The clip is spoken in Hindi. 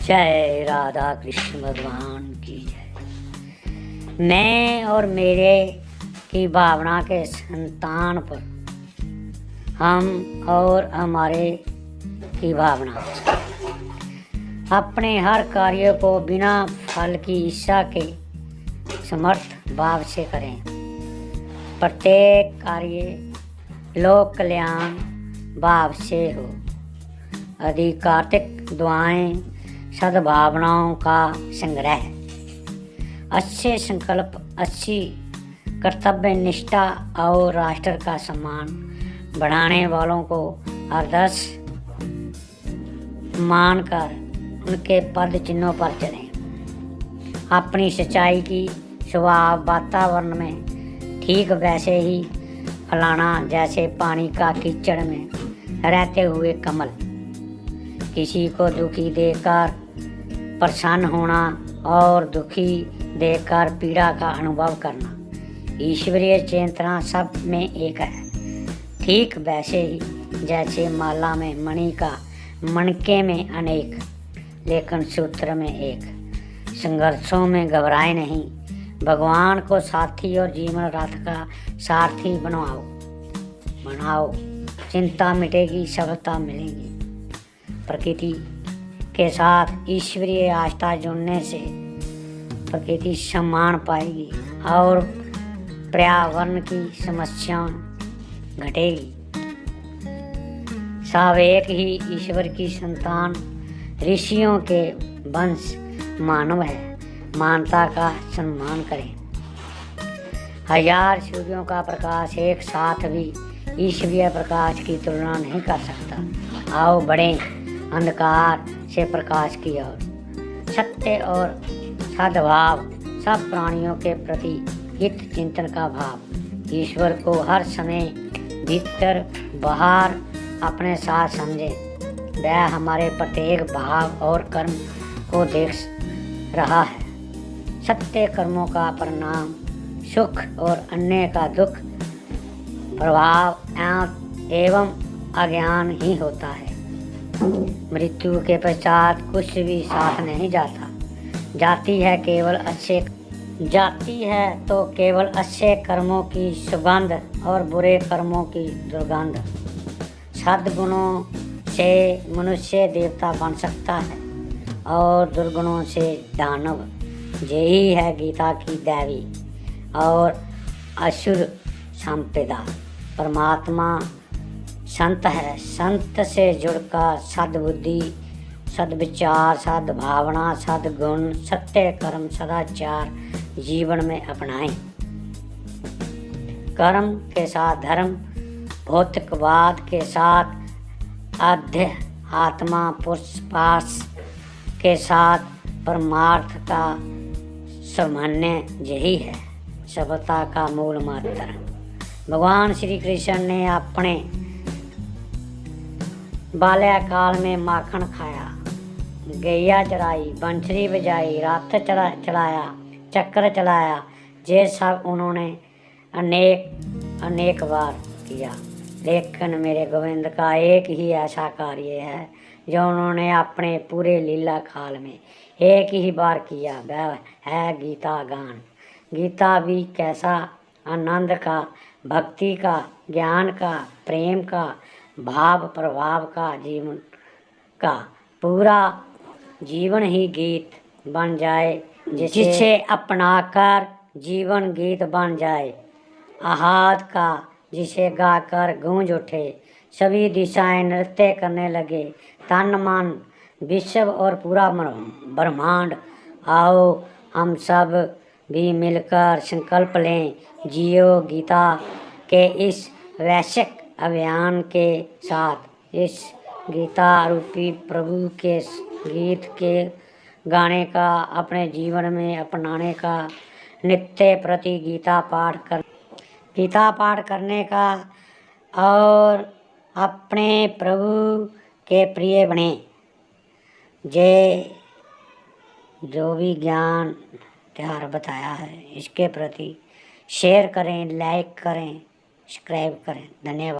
जय राधा कृष्ण भगवान की जय। मैं और मेरे की भावना के संतान पर हम और हमारे की भावना अपने हर कार्य को बिना फल की इच्छा के समर्थ भाव से करें। प्रत्येक कार्य लोक कल्याण भाव से हो। आधिकारिक दुआएं सद्भावनाओं का संग्रह, अच्छे संकल्प, अच्छी कर्तव्य निष्ठा और राष्ट्र का सम्मान बढ़ाने वालों को आदर्श मानकर उनके पद चिन्हों पर चलें। अपनी सच्चाई की स्वभाव वातावरण में ठीक वैसे ही फैलाना जैसे पानी का कीचड़ में रहते हुए कमल। किसी को दुखी देखकर प्रसन्न होना और दुखी देखकर पीड़ा का अनुभव करना ईश्वरीय चेतना सब में एक है। ठीक वैसे ही जैसे माला में मणि का मणके में अनेक लेकिन सूत्र में एक। संघर्षों में घबराए नहीं, भगवान को साथी और जीवन रथ का सारथी बनाओ। चिंता मिटेगी, सफलता मिलेगी। प्रकृति के साथ ईश्वरीय आस्था जुड़ने से प्रकृति सम्मान पाएगी और पर्यावरण की समस्या घटेगी। सब एक ही ईश्वर की संतान, ऋषियों के वंश मानव है। मानवता का सम्मान करें। हजार सूर्यों का प्रकाश एक साथ भी ईश्वरीय प्रकाश की तुलना नहीं कर सकता। आओ बढ़ें अंधकार से प्रकाश की ओर। सत्य और सद्भाव, सब प्राणियों के प्रति हित चिंतन का भाव। ईश्वर को हर समय भीतर बाहर अपने साथ समझें। वह हमारे प्रत्येक भाव और कर्म को देख रहा है। सत्य कर्मों का परिणाम सुख और अन्य का दुख, प्रभाव एवं अज्ञान ही होता है। मृत्यु के पश्चात कुछ भी साथ नहीं जाता। जाती है तो केवल अच्छे कर्मों की सुगंध और बुरे कर्मों की दुर्गंध। सद्गुणों से मनुष्य देवता बन सकता है और दुर्गुणों से दानव। यही है गीता की दैवी और असुर संपदा। परमात्मा संत है। संत से जुड़कर सद्बुद्धि, सद्विचार, सद्भावना, सद्गुण, सत्य कर्म, सदाचार जीवन में अपनाएं। कर्म के साथ धर्म, भौतिकवाद के साथ अध्यात्म, पुरुषार्थ के साथ परमार्थ का समन्वय यही है सफलता का मूल मंत्र। भगवान श्री कृष्ण ने अपने बाल्यकाल में माखन खाया, गैया चराई, बंसरी बजाई, रथ चलाया, चक्र चलाया। ये सब उन्होंने अनेक बार किया। लेकिन मेरे गोविंद का एक ही ऐसा कार्य है जो उन्होंने अपने पूरे लीला काल में एक ही बार किया। वह है गीता गान। गीता भी कैसा आनंद का, भक्ति का, ज्ञान का, प्रेम का, भाव प्रभाव का, जीवन का पूरा जीवन ही गीत बन जाए, जिसे अपनाकर जीवन गीत बन जाए। आहाद का जिसे गाकर गूंज उठे, सभी दिशाएं नृत्य करने लगे, तन मन विश्व और पूरा ब्रह्मांड। आओ हम सब भी मिलकर संकल्प लें, जियो गीता के इस वैश्विक अभियान के साथ। इस गीता रूपी प्रभु के गीत के गाने का, अपने जीवन में अपनाने का, नित्य प्रति गीता पाठ करने का और अपने प्रभु के प्रिय बने। जो भी ज्ञान त्यार बताया है इसके प्रति शेयर करें, लाइक करें, सब्सक्राइब करें। धन्यवाद।